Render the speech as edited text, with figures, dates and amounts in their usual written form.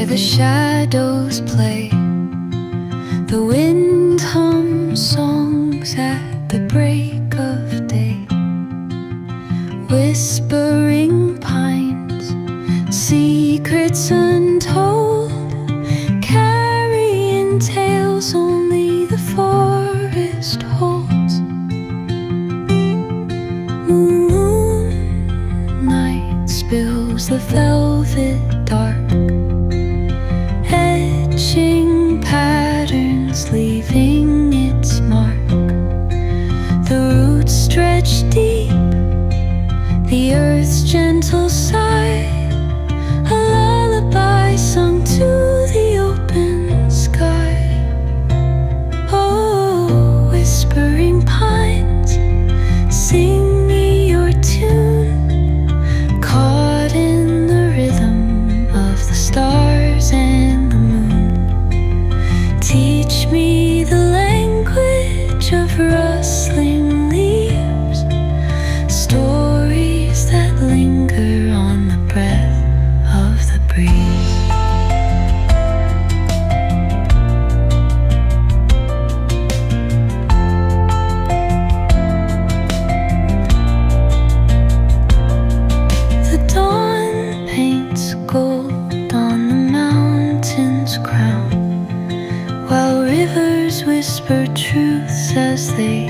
where the shadows play. The wind hums songs at the break of day. Whispering pines, secrets untold, carrying tales only the forest holds. Moonlight spills the velvet dark, etching patterns, leaving its mark. The roots stretch deep, the earth's gentle sigh, a lullaby sung to the open sky. Oh, whispering pines, sing me your tune, caught in the rhythm of the stars and the moon. Teach me the language of rustling leaves, stories that linger on the breath of the breeze. The dawn paints gold on the mountain's crown, while rivers whisper truths as they